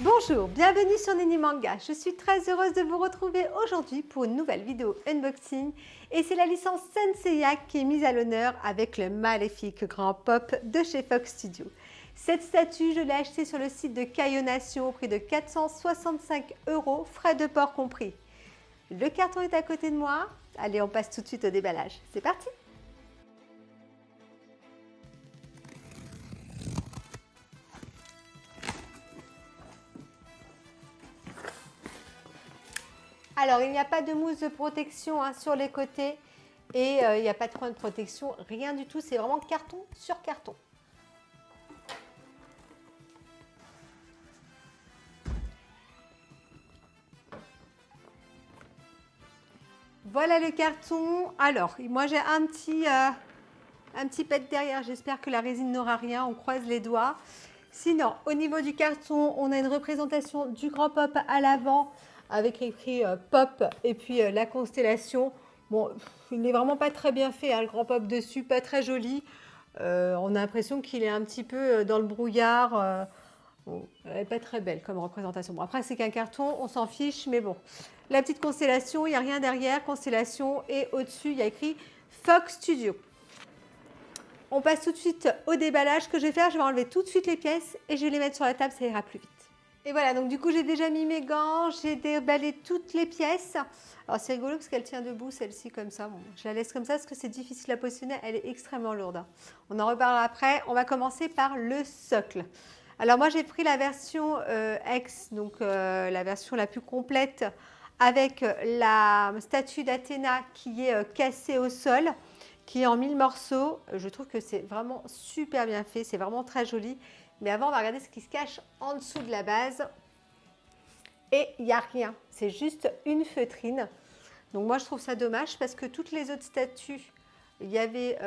Bonjour, bienvenue sur Nini Manga. Je suis très heureuse de vous retrouver aujourd'hui pour une nouvelle vidéo unboxing et c'est la licence Saint Seiya qui est mise à l'honneur avec le maléfique grand pop de chez Fox Studio. Cette statue, je l'ai achetée sur le site de Caillou Nation au prix de 465 €, frais de port compris. Le carton est à côté de moi. Allez, on passe tout de suite au déballage. C'est parti! Alors, il n'y a pas de mousse de protection sur les côtés et il n'y a pas de coin de protection, rien du tout. C'est vraiment carton sur carton. Voilà le carton. Alors, moi j'ai un petit pet derrière. J'espère que la résine n'aura rien. On croise les doigts. Sinon, au niveau du carton, on a une représentation du grand pop à l'avant avec écrit pop et puis la constellation. Bon, il n'est vraiment pas très bien fait, le grand pop dessus, pas très joli. On a l'impression qu'il est un petit peu dans le brouillard. Bon, elle n'est pas très belle comme représentation. Bon, après, c'est qu'un carton, on s'en fiche, mais bon. La petite constellation, il n'y a rien derrière, constellation, et au-dessus, il y a écrit Fox Studio. On passe tout de suite au déballage. Ce que je vais faire, je vais enlever tout de suite les pièces et je vais les mettre sur la table, ça ira plus vite. Et voilà, donc du coup, j'ai déjà mis mes gants, j'ai déballé toutes les pièces. Alors, c'est rigolo parce qu'elle tient debout, celle-ci, comme ça. Bon, je la laisse comme ça parce que c'est difficile à positionner, elle est extrêmement lourde. On en reparlera après. On va commencer par le socle. Alors, moi, j'ai pris la version X, donc la version la plus complète, avec la statue d'Athéna qui est cassée au sol, qui est en 1000 morceaux. Je trouve que c'est vraiment super bien fait, c'est vraiment très joli. Mais avant, on va regarder ce qui se cache en dessous de la base. Et il n'y a rien, c'est juste une feutrine. Donc moi, je trouve ça dommage parce que toutes les autres statues, il y avait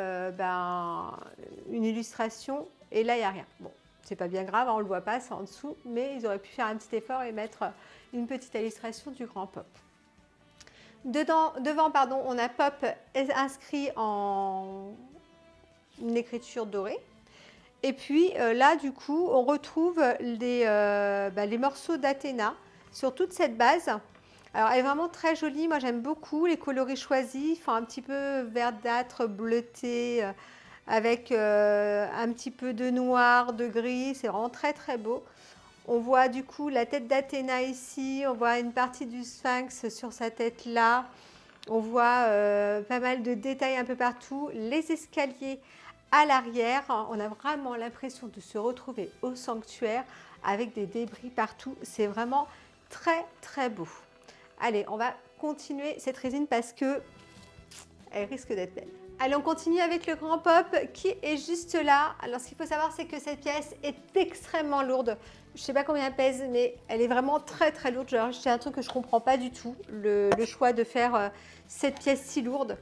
une illustration et là, il n'y a rien. Bon, c'est pas bien grave, on ne le voit pas, c'est en dessous, mais ils auraient pu faire un petit effort et mettre une petite illustration du grand pop. Devant, on a pop inscrit en une écriture dorée. Et puis là, du coup, on retrouve les morceaux d'Athéna sur toute cette base. Alors, elle est vraiment très jolie. Moi, j'aime beaucoup les coloris choisis. Ils font un petit peu verdâtre, bleuté, avec un petit peu de noir, de gris. C'est vraiment très, très beau. On voit du coup la tête d'Athéna ici. On voit une partie du sphinx sur sa tête là. On voit pas mal de détails un peu partout. Les escaliers à l'arrière, on a vraiment l'impression de se retrouver au sanctuaire avec des débris partout. C'est vraiment très très beau. Allez, on va continuer cette résine parce que elle risque d'être belle. Allez, on continue avec le grand pop qui est juste là. Alors, ce qu'il faut savoir, c'est que cette pièce est extrêmement lourde. Je ne sais pas combien elle pèse, mais elle est vraiment très très lourde. C'est un truc que je ne comprends pas du tout, le choix de faire cette pièce si lourde.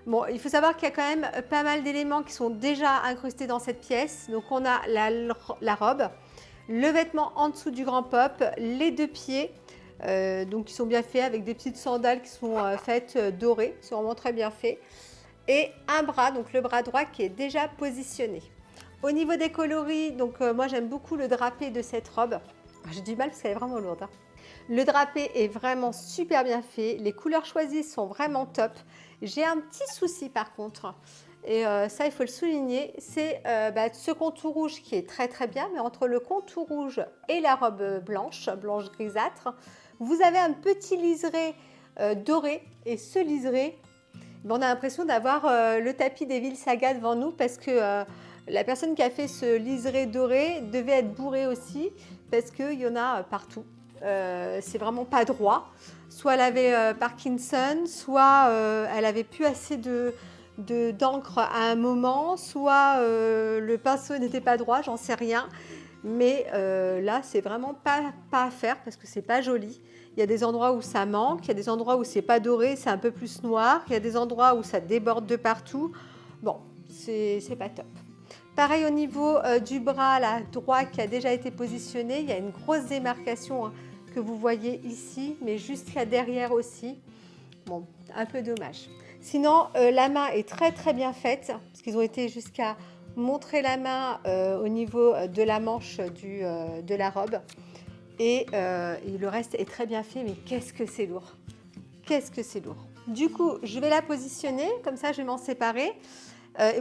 Bon, il faut savoir qu'il y a quand même pas mal d'éléments qui sont déjà incrustés dans cette pièce. Donc, on a la robe, le vêtement en dessous du grand pop, les deux pieds, donc qui sont bien faits avec des petites sandales qui sont faites dorées, qui sont vraiment très bien faits. Et un bras, donc le bras droit qui est déjà positionné. Au niveau des coloris, donc moi j'aime beaucoup le drapé de cette robe. J'ai du mal parce qu'elle est vraiment lourde. Hein. Le drapé est vraiment super bien fait. Les couleurs choisies sont vraiment top. J'ai un petit souci par contre, et ça il faut le souligner, c'est ce contour rouge qui est très très bien, mais entre le contour rouge et la robe blanche grisâtre, vous avez un petit liseré doré, et ce liseré, on a l'impression d'avoir le tapis des villes saga devant nous parce que la personne qui a fait ce liseré doré devait être bourrée aussi parce qu'il y en a partout. C'est vraiment pas droit. Soit elle avait Parkinson, soit elle avait plus assez d'encre à un moment, soit le pinceau n'était pas droit, j'en sais rien. Mais là, c'est vraiment pas à faire parce que c'est pas joli. Il y a des endroits où ça manque, il y a des endroits où c'est pas doré, c'est un peu plus noir, il y a des endroits où ça déborde de partout. Bon, c'est pas top. Pareil au niveau du bras là, droit qui a déjà été positionné, il y a une grosse démarcation que vous voyez ici, mais jusqu'à derrière aussi. Bon, un peu dommage. Sinon, la main est très très bien faite, parce qu'ils ont été jusqu'à montrer la main au niveau de la manche de la robe. et le reste est très bien fait, mais qu'est-ce que c'est lourd! Qu'est-ce que c'est lourd! Du coup, je vais la positionner, comme ça je vais m'en séparer.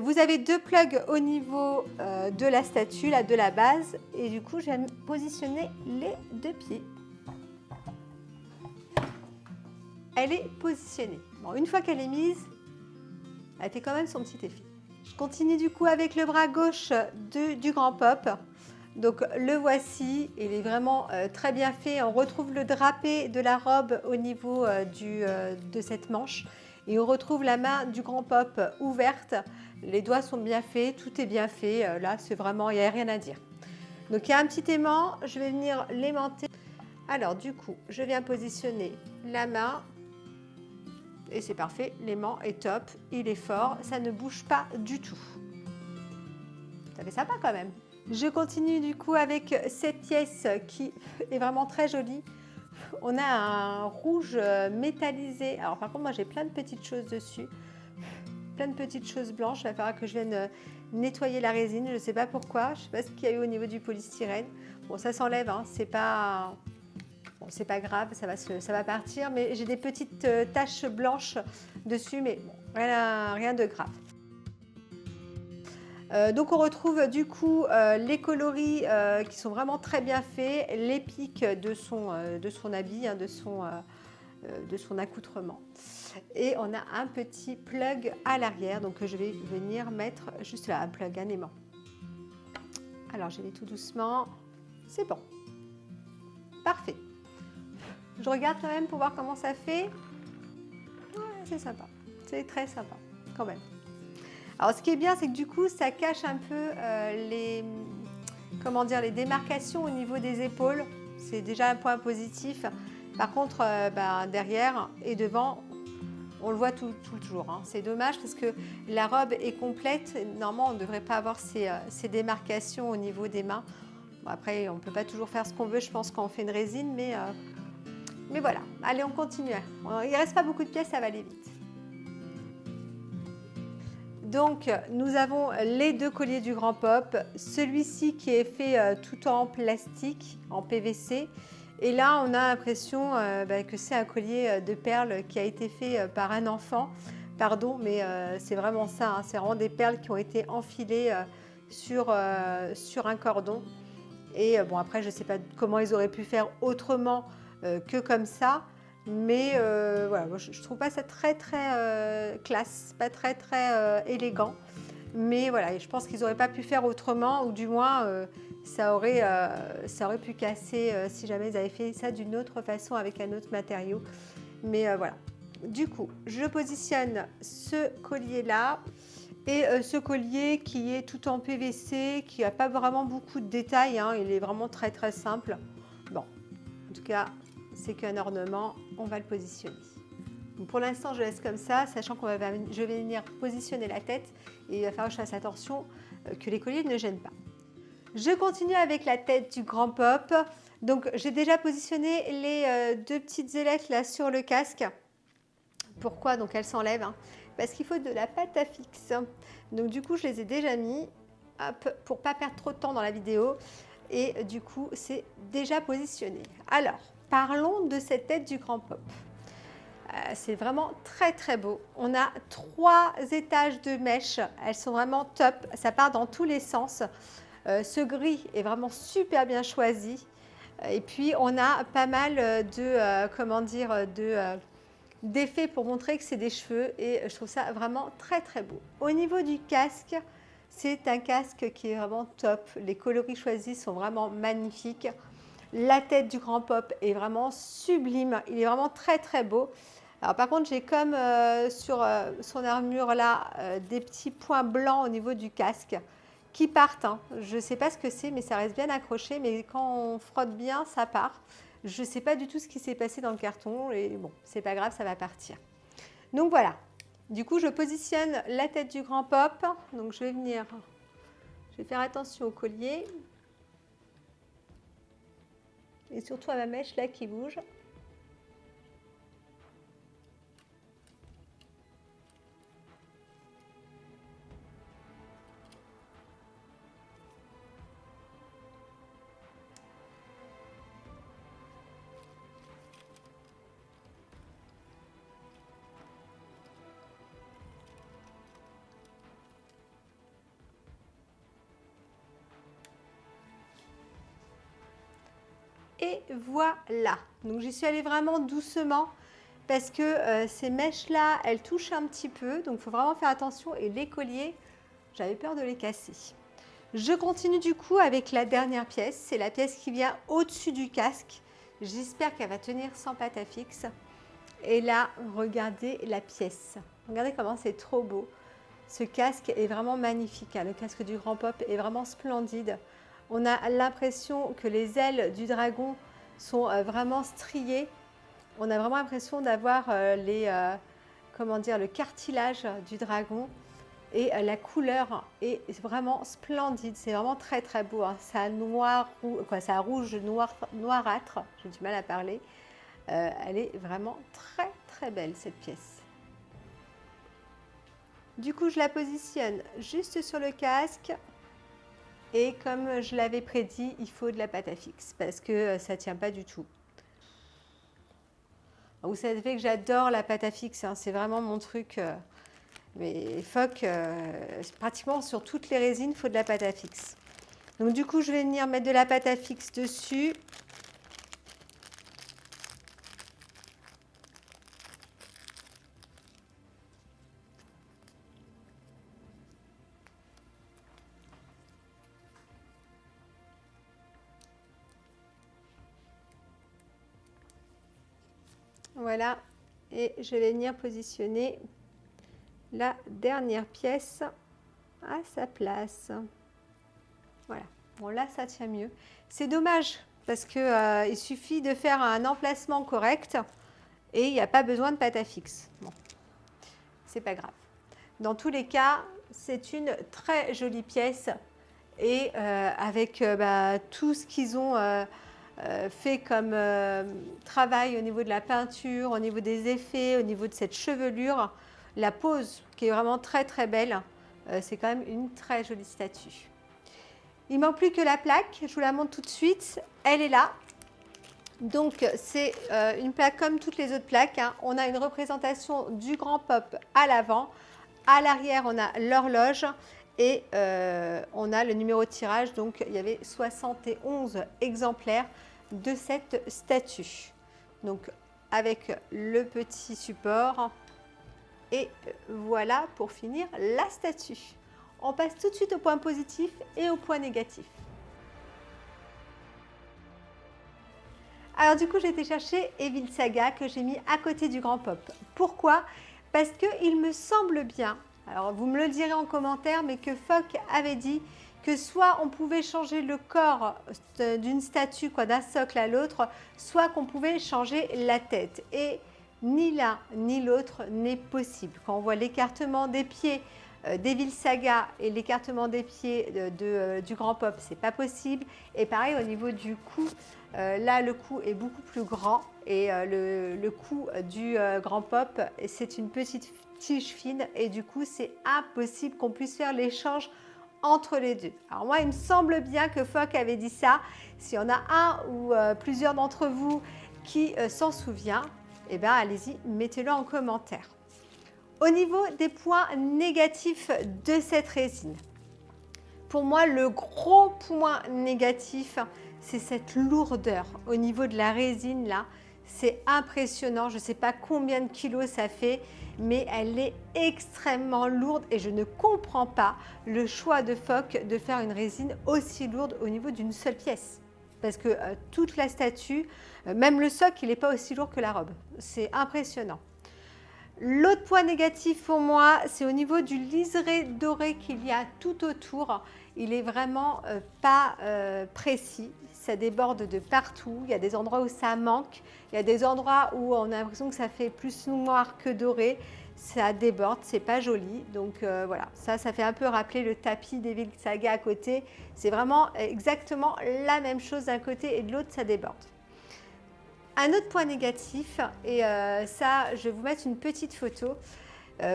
Vous avez 2 plugs au niveau de la statue, là, de la base, et du coup je vais positionner les 2 pieds. Elle est positionnée. Bon, une fois qu'elle est mise, elle fait quand même son petit effet. Je continue du coup avec le bras gauche du grand pop. Donc le voici, il est vraiment très bien fait. On retrouve le drapé de la robe au niveau de cette manche. Et on retrouve la main du grand pop ouverte. Les doigts sont bien faits, tout est bien fait. Là, c'est vraiment, il n'y a rien à dire. Donc il y a un petit aimant, je vais venir l'aimanter. Alors du coup, je viens positionner la main. Et c'est parfait, l'aimant est top, il est fort, ça ne bouge pas du tout. Ça fait sympa quand même. Je continue du coup avec cette pièce qui est vraiment très jolie. On a un rouge métallisé. Alors par contre, moi j'ai plein de petites choses dessus. Plein de petites choses blanches. Il va falloir que je vienne nettoyer la résine. Je ne sais pas pourquoi. Je ne sais pas ce qu'il y a eu au niveau du polystyrène. Bon, ça s'enlève, hein. C'est pas... Bon, c'est pas grave, ça va partir, mais j'ai des petites taches blanches dessus, mais bon, rien de grave. Donc on retrouve du coup les coloris qui sont vraiment très bien faits, les pics de son habit, hein, de son accoutrement. Et on a un petit plug à l'arrière, donc je vais venir mettre juste là, un plug, un aimant. Alors je vais tout doucement, c'est bon, parfait. Je regarde quand même pour voir comment ça fait. Ouais, c'est sympa. C'est très sympa, quand même. Alors, ce qui est bien, c'est que du coup, ça cache un peu les démarcations au niveau des épaules. C'est déjà un point positif. Par contre, derrière et devant, on le voit tout le jour. Hein. C'est dommage parce que la robe est complète. Normalement, on ne devrait pas avoir ces démarcations au niveau des mains. Bon, après, on ne peut pas toujours faire ce qu'on veut, je pense, quand on fait une résine, mais voilà, allez, on continue. Il ne reste pas beaucoup de pièces, ça va aller vite. Donc, nous avons les 2 colliers du grand pop. Celui-ci qui est fait tout en plastique, en PVC. Et là, on a l'impression que c'est un collier de perles qui a été fait par un enfant. Pardon, mais c'est vraiment ça. Hein, c'est vraiment des perles qui ont été enfilées sur un cordon. Et bon, après, je ne sais pas comment ils auraient pu faire autrement que comme ça, mais voilà, moi, je ne trouve pas ça très classe, pas très élégant, mais voilà, je pense qu'ils n'auraient pas pu faire autrement, ou du moins ça aurait pu casser si jamais ils avaient fait ça d'une autre façon avec un autre matériau, mais voilà. Du coup, je positionne ce collier là et ce collier qui est tout en PVC, qui n'a pas vraiment beaucoup de détails, hein, il est vraiment très simple. Bon, en tout cas, c'est qu'un ornement, on va le positionner. Donc pour l'instant, je laisse comme ça, sachant que je vais venir positionner la tête et il va falloir que je fasse attention que les colliers ne gênent pas. Je continue avec la tête du grand pop. Donc j'ai déjà positionné les 2 petites ailettes là sur le casque. Pourquoi? Donc elles s'enlèvent, hein, parce qu'il faut de la pâte à fixe. Donc du coup, je les ai déjà mis, hop, pour ne pas perdre trop de temps dans la vidéo. Et du coup, c'est déjà positionné. Alors, parlons de cette tête du grand pop. C'est vraiment très beau. On a 3 étages de mèche. Elles sont vraiment top. Ça part dans tous les sens. Ce gris est vraiment super bien choisi. Et puis, on a pas mal d'effets pour montrer que c'est des cheveux. Et je trouve ça vraiment très beau. Au niveau du casque, c'est un casque qui est vraiment top. Les coloris choisis sont vraiment magnifiques. La tête du grand pop est vraiment sublime. Il est vraiment très beau. Alors par contre, j'ai comme sur son armure là, des petits points blancs au niveau du casque qui partent. Hein. Je ne sais pas ce que c'est, mais ça reste bien accroché. Mais quand on frotte bien, ça part. Je ne sais pas du tout ce qui s'est passé dans le carton. Et bon, c'est pas grave, ça va partir. Donc voilà. Du coup, je positionne la tête du grand pop. Donc je vais faire attention au collier. Et surtout à ma mèche là qui bouge. Et voilà. Donc j'y suis allée vraiment doucement parce que ces mèches-là, elles touchent un petit peu. Donc il faut vraiment faire attention. Et les colliers, j'avais peur de les casser. Je continue du coup avec la dernière pièce. C'est la pièce qui vient au-dessus du casque. J'espère qu'elle va tenir sans pâte à fixe. Et là, regardez la pièce. Regardez comment c'est trop beau. Ce casque est vraiment magnifique. Le casque du Grand Pop est vraiment splendide. On a l'impression que les ailes du dragon sont vraiment striées. On a vraiment l'impression d'avoir le cartilage du dragon. Et la couleur est vraiment splendide. C'est vraiment très très beau. Ça a rouge noirâtre. J'ai du mal à parler. Elle est vraiment très très belle cette pièce. Du coup, je la positionne juste sur le casque. Et comme je l'avais prédit, il faut de la pâte à fixe parce que ça ne tient pas du tout. Vous savez que j'adore la pâte à fixe. C'est vraiment mon truc. Mais phoque, pratiquement sur toutes les résines, il faut de la pâte à fixe. Donc du coup, je vais venir mettre de la pâte à fixe dessus. Voilà, et je vais venir positionner la dernière pièce à sa place. Voilà, bon là ça tient mieux. C'est dommage parce que il suffit de faire un emplacement correct et il n'y a pas besoin de pâte à fixe. Bon, c'est pas grave. Dans tous les cas, c'est une très jolie pièce et avec tout ce qu'ils ont fait comme travail au niveau de la peinture, au niveau des effets, au niveau de cette chevelure, la pose qui est vraiment très très belle, c'est quand même une très jolie statue. Il ne manque plus que la plaque, je vous la montre tout de suite, elle est là. Donc c'est une plaque comme toutes les autres plaques, On a une représentation du Grand Pop à l'avant, à l'arrière on a l'horloge et on a le numéro de tirage, donc il y avait 71 exemplaires de cette statue. Donc avec le petit support et voilà pour finir la statue. On passe tout de suite au point positif et au point négatif. Alors du coup j'ai été chercher Evil Saga que j'ai mis à côté du Grand Pop. Pourquoi? Parce qu'il me semble bien, alors vous me le direz en commentaire, mais que Phoque avait dit que soit on pouvait changer le corps d'une statue, d'un socle à l'autre, soit qu'on pouvait changer la tête. Et ni l'un ni l'autre n'est possible. Quand on voit l'écartement des pieds d'Evil Saga et l'écartement des pieds du Grand Pop, c'est pas possible. Et pareil au niveau du cou, là le cou est beaucoup plus grand et le cou du Grand Pop, c'est une petite tige fine et du coup c'est impossible qu'on puisse faire l'échange entre les deux. Alors moi, il me semble bien que Phoque avait dit ça. S'il y en a un ou plusieurs d'entre vous qui s'en souvient, eh bien, allez-y, mettez-le en commentaire. Au niveau des points négatifs de cette résine, pour moi, le gros point négatif, c'est cette lourdeur. Au niveau de la résine, là, c'est impressionnant. Je ne sais pas combien de kilos ça fait, mais elle est extrêmement lourde et je ne comprends pas le choix de Phoque de faire une résine aussi lourde au niveau d'une seule pièce. Parce que toute la statue, même le socle, il n'est pas aussi lourd que la robe. C'est impressionnant. L'autre point négatif pour moi, c'est au niveau du liseré doré qu'il y a tout autour. Il est vraiment pas précis, ça déborde de partout. Il y a des endroits où ça manque, il y a des endroits où on a l'impression que ça fait plus noir que doré. Ça déborde, c'est pas joli. Donc voilà, ça fait un peu rappeler le tapis d'Evil Saga à côté. C'est vraiment exactement la même chose d'un côté et de l'autre, ça déborde. Un autre point négatif, et ça, je vais vous mettre une petite photo.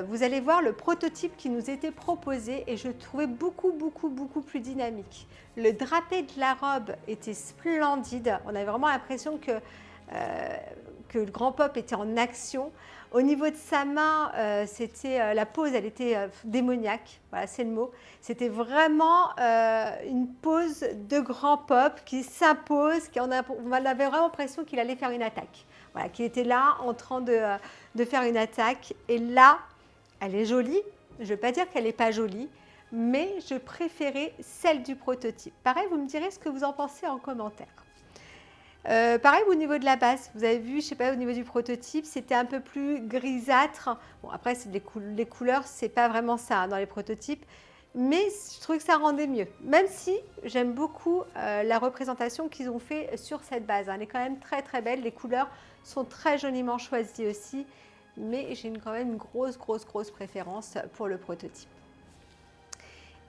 Vous allez voir le prototype qui nous était proposé et je le trouvais beaucoup plus dynamique. Le drapé de la robe était splendide. On avait vraiment l'impression que que le grand pop était en action. Au niveau de sa main, la pose, elle était démoniaque, voilà, c'est le mot. C'était vraiment une pose de grand pop qui s'impose, on avait vraiment l'impression qu'il allait faire une attaque. Voilà, qu'il était là en train de faire une attaque. Et là, elle est jolie. Je ne veux pas dire qu'elle n'est pas jolie, mais je préférais celle du prototype. Pareil, vous me direz ce que vous en pensez en commentaire. Pareil au niveau de la base, vous avez vu, je ne sais pas, au niveau du prototype, c'était un peu plus grisâtre. Bon, après, les couleurs, ce n'est pas vraiment ça hein, dans les prototypes, mais je trouvais que ça rendait mieux. Même si j'aime beaucoup la représentation qu'ils ont fait sur cette base. Hein. Elle est quand même très très belle, les couleurs sont très joliment choisies aussi, mais j'ai quand même une grosse préférence pour le prototype.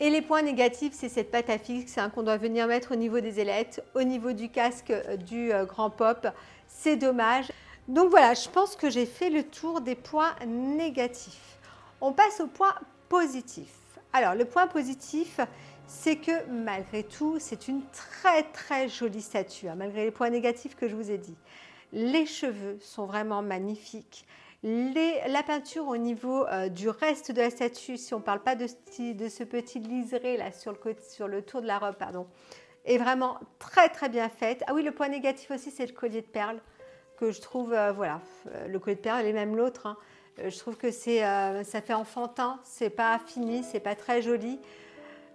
Et les points négatifs, c'est cette pâte à fixe hein, qu'on doit venir mettre au niveau des ailettes, au niveau du casque du grand pop. C'est dommage. Donc voilà, je pense que j'ai fait le tour des points négatifs. On passe au point positif. Alors, le point positif, c'est que malgré tout, c'est une très jolie statue, hein, malgré les points négatifs que je vous ai dit. Les cheveux sont vraiment magnifiques. La peinture au niveau du reste de la statue, si on ne parle pas de ce petit liseré là sur le tour de la robe, pardon, est vraiment très bien faite. Ah oui, le point négatif aussi, c'est le collier de perles que je trouve, voilà, le collier de perles et même l'autre, hein, je trouve que ça fait enfantin, c'est pas fini, c'est pas très joli.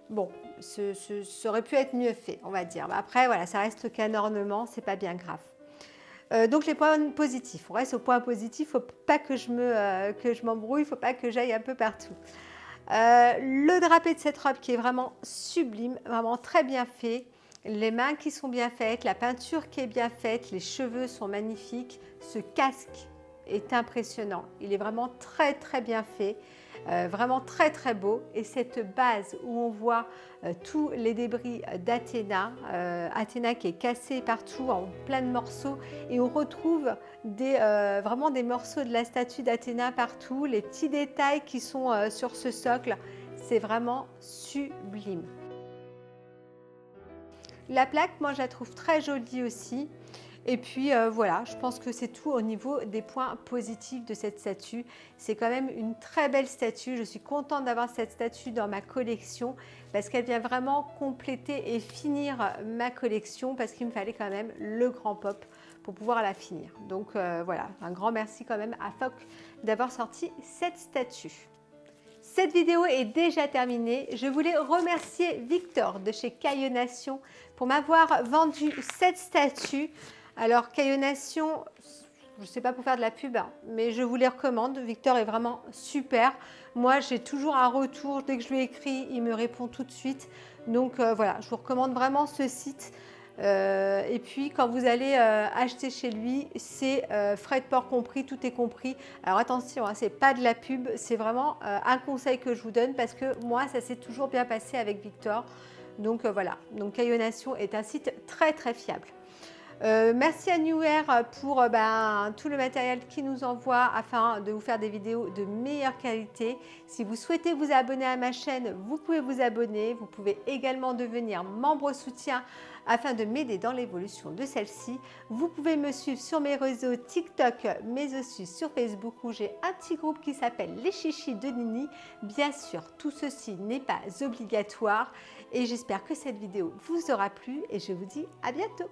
Bon, ça aurait pu être mieux fait, on va dire. Mais après, voilà, ça reste qu'un ornement, c'est pas bien grave. Donc les points positifs, on reste au point positif, il ne faut pas que je m'embrouille, il ne faut pas que j'aille un peu partout. Le drapé de cette robe qui est vraiment sublime, vraiment très bien fait, les mains qui sont bien faites, la peinture qui est bien faite, les cheveux sont magnifiques, ce casque est impressionnant, il est vraiment très bien fait. Vraiment très beau et cette base où on voit tous les débris d'Athéna, Athéna qui est cassée partout en plein de morceaux et on retrouve vraiment des morceaux de la statue d'Athéna partout, les petits détails qui sont sur ce socle, c'est vraiment sublime. La plaque, moi je la trouve très jolie aussi. Et puis voilà, je pense que c'est tout au niveau des points positifs de cette statue. C'est quand même une très belle statue. Je suis contente d'avoir cette statue dans ma collection parce qu'elle vient vraiment compléter et finir ma collection parce qu'il me fallait quand même le grand pop pour pouvoir la finir. Donc voilà, un grand merci quand même à Foc d'avoir sorti cette statue. Cette vidéo est déjà terminée. Je voulais remercier Victor de chez Caillou Nation pour m'avoir vendu cette statue. Alors, Caillou Nation, je ne sais pas pour faire de la pub, hein, mais je vous les recommande. Victor est vraiment super. Moi, j'ai toujours un retour. Dès que je lui écris, il me répond tout de suite. Donc, voilà, je vous recommande vraiment ce site. Et puis, quand vous allez acheter chez lui, c'est frais de port compris, tout est compris. Alors, attention, hein, ce n'est pas de la pub. C'est vraiment un conseil que je vous donne parce que moi, ça s'est toujours bien passé avec Victor. Donc, voilà. Donc, Caillou Nation est un site très fiable. Merci à Newair pour tout le matériel qu'il nous envoie afin de vous faire des vidéos de meilleure qualité. Si vous souhaitez vous abonner à ma chaîne, vous pouvez vous abonner. Vous pouvez également devenir membre soutien afin de m'aider dans l'évolution de celle-ci. Vous pouvez me suivre sur mes réseaux TikTok, mais aussi sur Facebook où j'ai un petit groupe qui s'appelle Les Chichis de Nini. Bien sûr, tout ceci n'est pas obligatoire et j'espère que cette vidéo vous aura plu et je vous dis à bientôt.